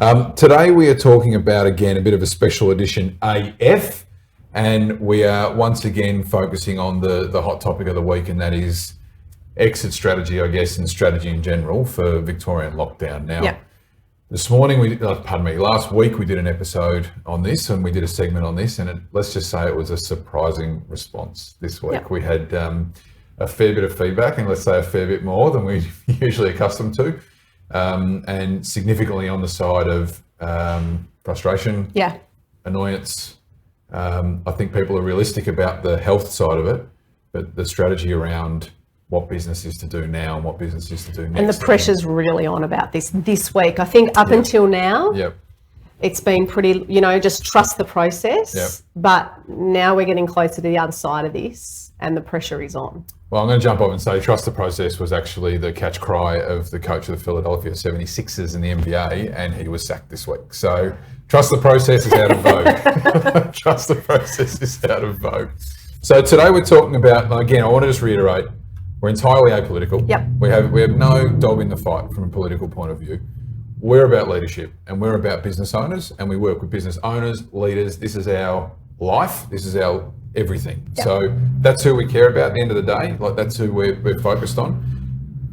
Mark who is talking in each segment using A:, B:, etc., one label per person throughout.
A: Today we are talking about, again, a bit of a special edition AF, and we are once again focusing on the hot topic of the week, and that is exit strategy, I guess, and strategy in general for Victorian lockdown. Now, this morning, last week we did an episode on this, and we did a segment on this, and let's just say it was a surprising response this week. We had a fair bit of feedback, and let's say a fair bit more than we're usually accustomed to. And significantly on the side of frustration, annoyance. I think people are realistic about the health side of it, but the strategy around what business is to do now and what business is to do next.
B: And the pressure's really on about this week. I think up until now, it's been pretty, just trust the process. But now we're getting closer to the other side of this, and the pressure is on.
A: Well, I'm going to jump off and say trust the process was actually the catch cry of the coach of the Philadelphia 76ers in the NBA, and he was sacked this week. So trust the process is out of vogue. Trust the process is out of vogue. So today we're talking about, again, I want to just reiterate, we're entirely apolitical. We have no dog in the fight from a political point of view. We're about leadership, and we're about business owners, and we work with business owners, leaders. This is our life. This is our everything. So that's who we care about at the end of the day. That's who we're focused on.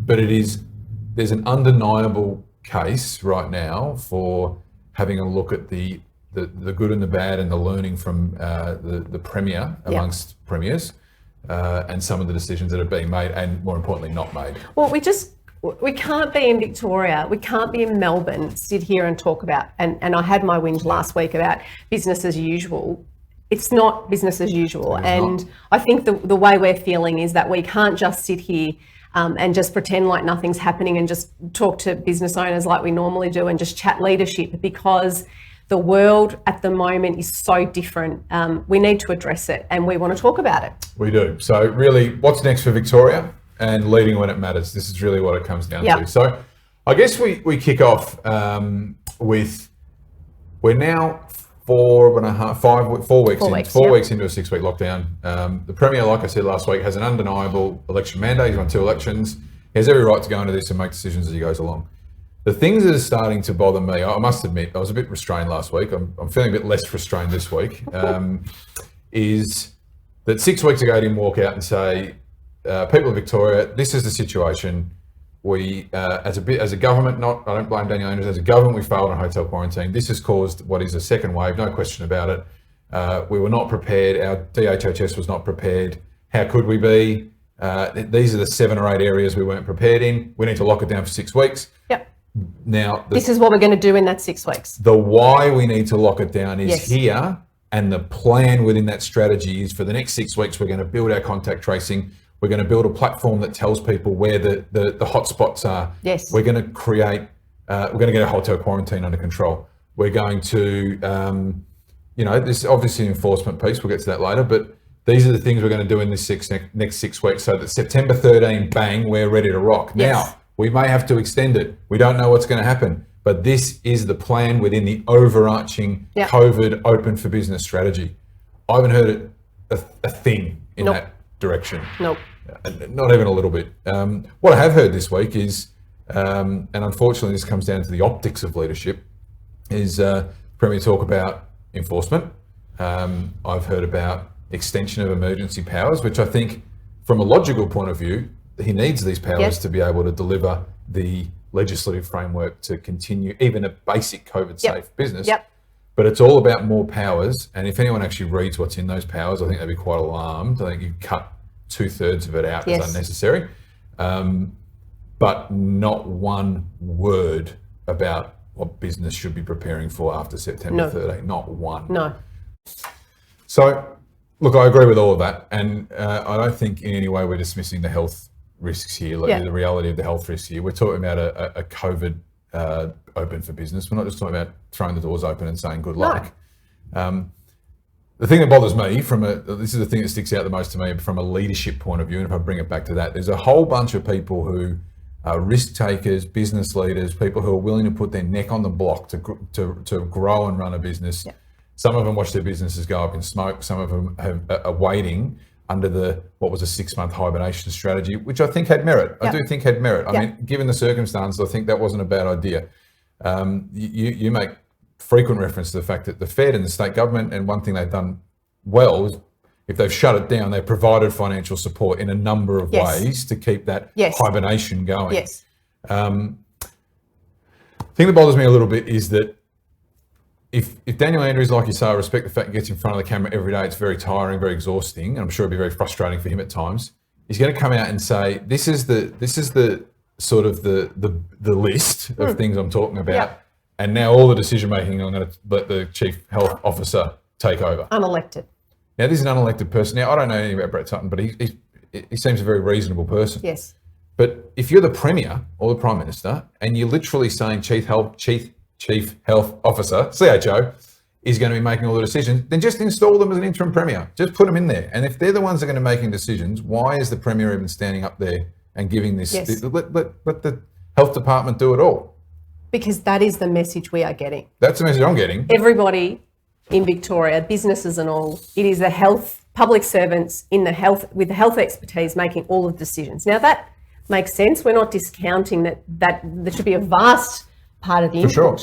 A: But there's an undeniable case right now for having a look at the good and the bad and the learning from the Premier amongst premiers and some of the decisions that are being made, and more importantly, not made.
B: Well, we can't be in Victoria, we can't be in Melbourne, sit here and talk about, and I had my whinge last week about business as usual. It's not business as usual. And I think the way we're feeling is that we can't just sit here and just pretend like nothing's happening and just talk to business owners like we normally do and just chat leadership, because the world at the moment is so different. We need to address it, and we want to talk about it.
A: We do. So really, what's next for Victoria, and leading when it matters? This is really what it comes down to. So I guess we kick off with, we're now 4 weeks into a 6-week lockdown. The Premier, like I said last week, has an undeniable election mandate. He's won 2 elections. He has every right to go into this and make decisions as he goes along. The things that are starting to bother me, I must admit, I was a bit restrained last week. I'm feeling a bit less restrained this week, is that 6 weeks ago he didn't walk out and say, people of Victoria, this is the situation. We, as a government, I don't blame Daniel Andrews, as a government, we failed on hotel quarantine. This has caused what is a second wave, no question about it. We were not prepared. Our DHHS was not prepared. How could we be? These are the 7 or 8 areas we weren't prepared in. We need to lock it down for 6 weeks. Now,
B: this is what we're going to do in that 6 weeks.
A: The why we need to lock it down is here, and the plan within that strategy is for the next 6 weeks, we're going to build our contact tracing. We're going to build a platform that tells people where the hot spots are. We're going to create, we're going to get a hotel quarantine under control. We're going to, this obviously enforcement piece, we'll get to that later, but these are the things we're going to do in this next 6 weeks, so that September 13, bang, we're ready to rock. Now, we may have to extend it. We don't know what's going to happen, but this is the plan within the overarching COVID open for business strategy. I haven't heard a thing in that direction. Not even a little bit. What I have heard this week is, and unfortunately this comes down to the optics of leadership, is Premier talk about enforcement. I've heard about extension of emergency powers, which I think from a logical point of view, he needs these powers to be able to deliver the legislative framework to continue even a basic COVID safe business. But it's all about more powers. And if anyone actually reads what's in those powers, I think they'd be quite alarmed. I think you cut 2/3 of it out as unnecessary. But not one word about what business should be preparing for after September 13. Not one. So, look, I agree with all of that. And I don't think in any way we're dismissing the health risks here, the reality of the health risks here. We're talking about a COVID open for business. We're not just talking about throwing the doors open and saying good luck. The thing that bothers me this is the thing that sticks out the most to me from a leadership point of view, and if I bring it back to that, there's a whole bunch of people who are risk takers, business leaders, people who are willing to put their neck on the block to grow and run a business. Some of them watch their businesses go up in smoke. Some of them are waiting under what was a 6-month hibernation strategy, which I think had merit. I do think had merit. I mean, given the circumstances, I think that wasn't a bad idea. You make frequent reference to the fact that the Fed and the state government, and one thing they've done well is if they've shut it down, they've provided financial support in a number of ways to keep that hibernation going.
B: Yes.
A: The thing that bothers me a little bit is that if Daniel Andrews, like you say, I respect the fact he gets in front of the camera every day, it's very tiring, very exhausting, and I'm sure it'd be very frustrating for him at times. He's going to come out and say, this is the sort of the list of things I'm talking about, and now all the decision making I'm going to let the chief health officer take over.
B: Unelected.
A: Now, this is an unelected person. Now, I don't know anything about Brett Sutton, but he seems a very reasonable person.
B: Yes.
A: But if you're the Premier or the Prime Minister and you're literally saying Chief Health Officer, CHO, is going to be making all the decisions, then just install them as an interim Premier. Just put them in there. And if they're the ones that are going to be making decisions, why is the Premier even standing up there and giving this?
B: Yes.
A: Let the Health Department do it all.
B: Because that is the message we are getting.
A: That's the message I'm getting.
B: Everybody in Victoria, businesses and all, it is the health, public servants in the health, with the health expertise making all of the decisions. Now that makes sense. We're not discounting that there should be a vast part of the input.
A: Sure.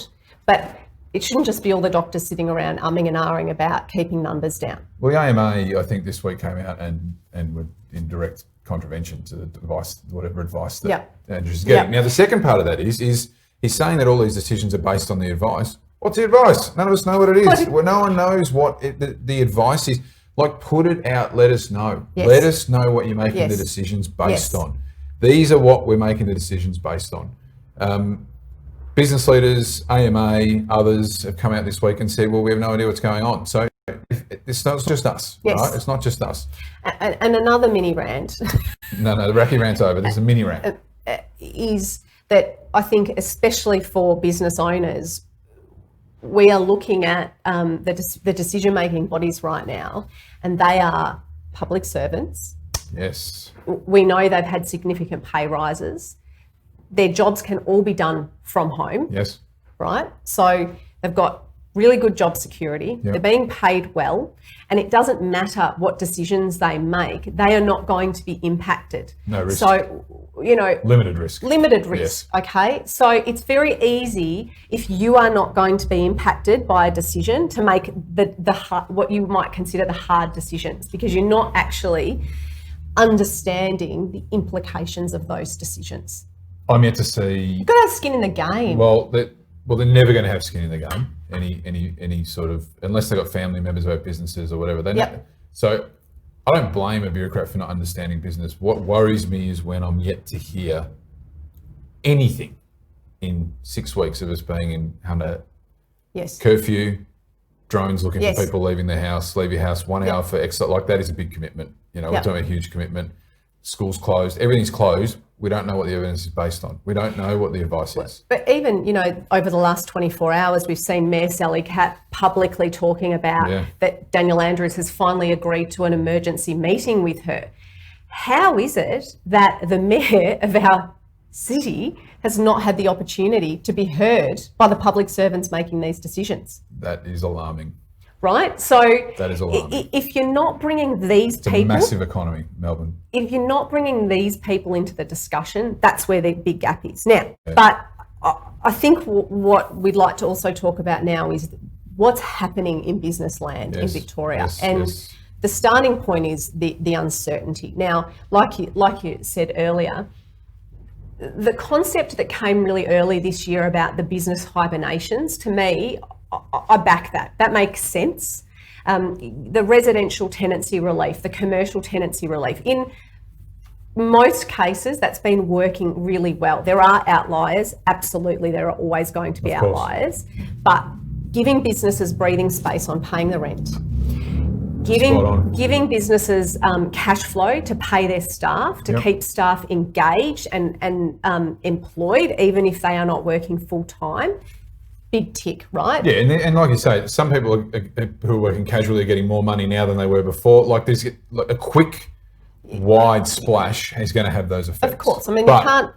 B: But it shouldn't just be all the doctors sitting around umming and ahhing about keeping numbers down.
A: Well, the AMA, I think this week came out and were in direct contravention to the advice, whatever advice that Andrews is getting. Now, the second part of that is he's saying that all these decisions are based on the advice. What's the advice? None of us know what it is. Well, no one knows what the advice is. Like, put it out, let us know.
B: Yes.
A: Let us know what you're making the decisions based on. These are what we're making the decisions based on. Business leaders, AMA, others have come out this week and said, well, we have no idea what's going on. So it's not just us, right? It's not just us.
B: And another mini rant.
A: No, the Racky rant's over. There's a mini rant.
B: Is that I think, especially for business owners, we are looking at the decision-making bodies right now, and they are public servants.
A: Yes.
B: We know they've had significant pay rises. Their jobs can all be done from home.
A: Yes.
B: Right? So they've got really good job security. They're being paid well, and it doesn't matter what decisions they make. They are not going to be impacted.
A: No risk.
B: So,
A: limited risk.
B: Limited risk. Yes. Okay. So it's very easy, if you are not going to be impacted by a decision, to make the hard, what you might consider the hard decisions, because you're not actually understanding the implications of those decisions.
A: I'm yet to see.
B: You've got to have skin in the game.
A: Well, they're never going to have skin in the game. Any sort of, unless they've got family members who have businesses or whatever. So I don't blame a bureaucrat for not understanding business. What worries me is when I'm yet to hear anything in 6 weeks of us being under curfew, drones looking for people leaving their house, leave your house 1 hour for extra. Like, that is a big commitment. We're talking about a huge commitment. Schools closed, everything's closed. We don't know what the evidence is based on. We don't know what the advice is.
B: But even, over the last 24 hours, we've seen Mayor Sally Catt publicly talking about that Daniel Andrews has finally agreed to an emergency meeting with her. How is it that the mayor of our city has not had the opportunity to be heard by the public servants making these decisions?
A: That is alarming.
B: Right? So
A: that is alarming.
B: If you're not bringing these people...
A: It's a massive economy, Melbourne.
B: If you're not bringing these people into the discussion, that's where the big gap is. Now, but I think what we'd like to also talk about now is what's happening in business land in Victoria. The starting point is the uncertainty. Now, like you said earlier, the concept that came really early this year about the business hibernations, to me, I back that. That makes sense. The residential tenancy relief, the commercial tenancy relief. In most cases, that's been working really well. There are outliers. Absolutely, there are always going to be outliers. But giving businesses breathing space on paying the rent, giving businesses cash flow to pay their staff, to keep staff engaged and employed, even if they are not working full time. Big tick, right?
A: Yeah, and like you say, some people who are working casually are getting more money now than they were before. Like, there's a quick, wide splash is going to have those effects.
B: Of course, I mean,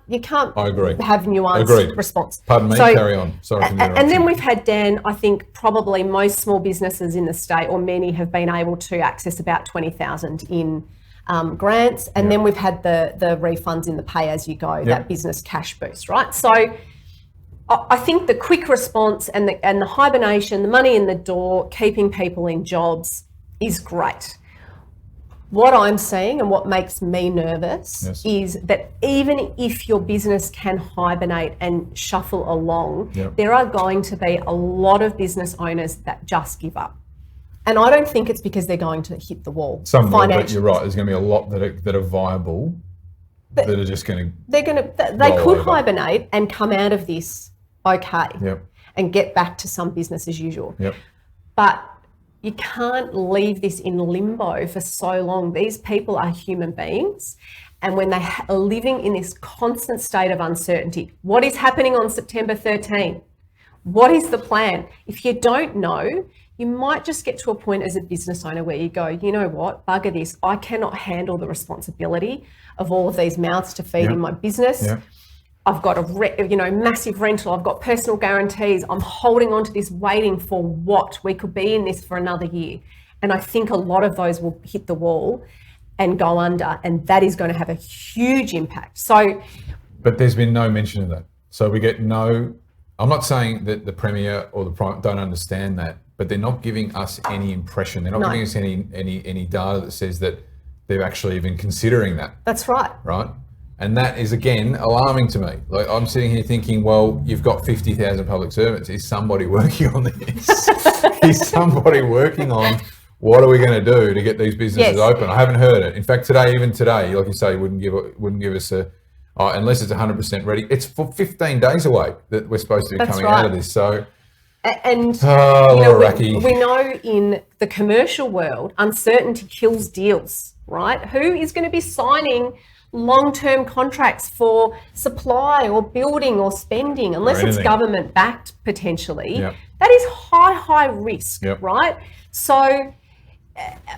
B: you can't.
A: I agree.
B: Have nuanced response.
A: Pardon me. Carry on. Sorry for the interruption.
B: And then we've had, Dan, I think probably most small businesses in the state, or many, have been able to access about 20,000 in grants, and then we've had the refunds in the pay as you go, that business cash boost, right? So I think the quick response and the hibernation, the money in the door, keeping people in jobs is great. What I'm seeing and what makes me nervous is that even if your business can hibernate and shuffle along, there are going to be a lot of business owners that just give up. And I don't think it's because they're going to hit the wall.
A: Some will, but you're right. There's going to be a lot that are viable, that are just going to.
B: They could hibernate and come out of this okay, and get back to some business as usual. But you can't leave this in limbo for so long. These people are human beings. And when they are living in this constant state of uncertainty, what is happening on September 13? What is the plan? If you don't know, you might just get to a point as a business owner where you go, you know what, bugger this. I cannot handle the responsibility of all of these mouths to feed in my business. I've got a massive rental. I've got personal guarantees. I'm holding on to this, waiting for what? We could be in this for another year. And I think a lot of those will hit the wall and go under, and that is going to have a huge impact. So,
A: but there's been no mention of that. So we get no. I'm not saying that the Premier or the Prime don't understand that, but they're not giving us any impression. They're not giving us any data that says that they're actually even considering that.
B: That's right.
A: Right. And that is, again, alarming to me. Like, I'm sitting here thinking, well, you've got 50,000 public servants. Is somebody working on this? Is somebody working on what are we going to do to get these businesses open? I haven't heard it. In fact, even today, like you say, wouldn't give us a, unless it's 100% ready. It's for 15 days away that we're supposed to be coming out of this. So,
B: and
A: Racky.
B: We know in the commercial world, uncertainty kills deals, right? Who is going to be signing long-term contracts for supply or building or spending, unless it's government backed potentially? That is high risk, right? So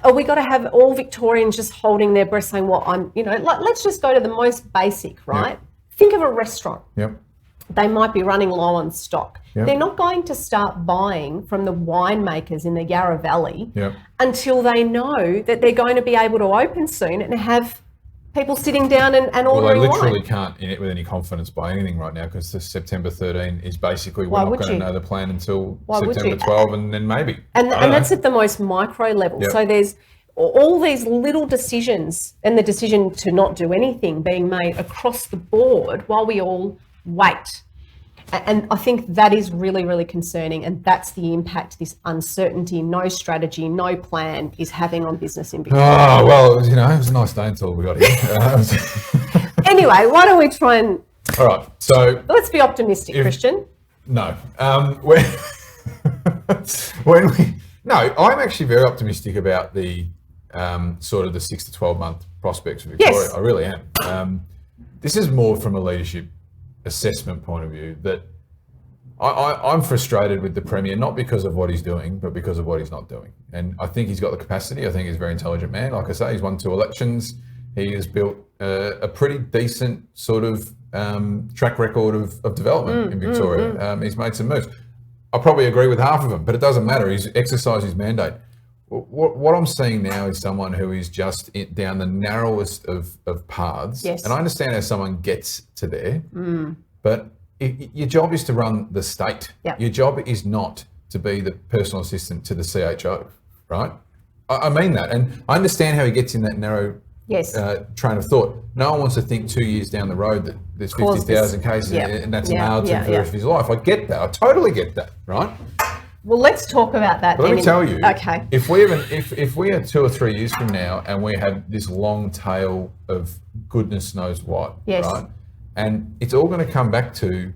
B: are we got to have all Victorians just holding their breath saying, well, let's just go to the most basic, right? Think of a restaurant. They might be running low on stock. They're not going to start buying from the winemakers in the Yarra Valley until they know that they're going to be able to open soon and have people sitting down and ordering
A: wine. Well, they literally
B: wine.
A: can't in it with any confidence buy anything right now, because the September 13 is basically we're not going to know the plan until September 12, and then maybe.
B: And that's at the most micro level. So there's all these little decisions, and the decision to not do anything being made across the board while we all wait. And I think that is really, really concerning, and that's the impact this uncertainty, no strategy, no plan is having on business in Victoria.
A: Oh, well, it was a nice day until we got here.
B: Anyway, why don't we try and...
A: All right, so...
B: Let's be optimistic, Christian.
A: No. No, I'm actually very optimistic about the sort of the 6 to 12 month prospects for Victoria.
B: Yes.
A: I really am. This is more from a leadership assessment point of view, that I'm frustrated with the Premier, not because of what he's doing, but because of what he's not doing. And I think he's got the capacity. I think he's a very intelligent man. Like I say, he's won 2 elections. He has built a pretty decent sort of track record of development in Victoria. He's made some moves. I probably agree with half of them, but it doesn't matter. He's exercised his mandate. What I'm seeing now is someone who is just down the narrowest of paths.
B: Yes.
A: And I understand how someone gets to there, but your job is to run the state. Your job is not to be the personal assistant to the CHO, right? I mean that. And I understand how he gets in that narrow train of thought. No one wants to think 2 years down the road that there's 50,000 cases and that's nailed to him for the rest of his life. I get that. I totally get that, right?
B: Well, let's talk about that.
A: But let me tell you,
B: okay.
A: If we had 2 or 3 years from now and we had this long tail of goodness knows what, right? And it's all going to come back to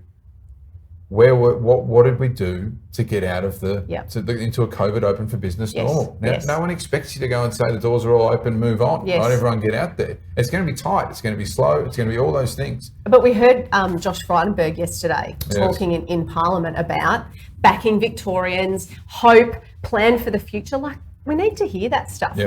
A: what did we do to get out of into a COVID open for business normal? Now, no one expects you to go and say the doors are all open, move on, right? Everyone get out there. It's going to be tight. It's going to be slow. It's going to be all those things.
B: But we heard Josh Frydenberg yesterday talking in Parliament about backing Victorians, hope, plan for the future. Like, we need to hear that stuff.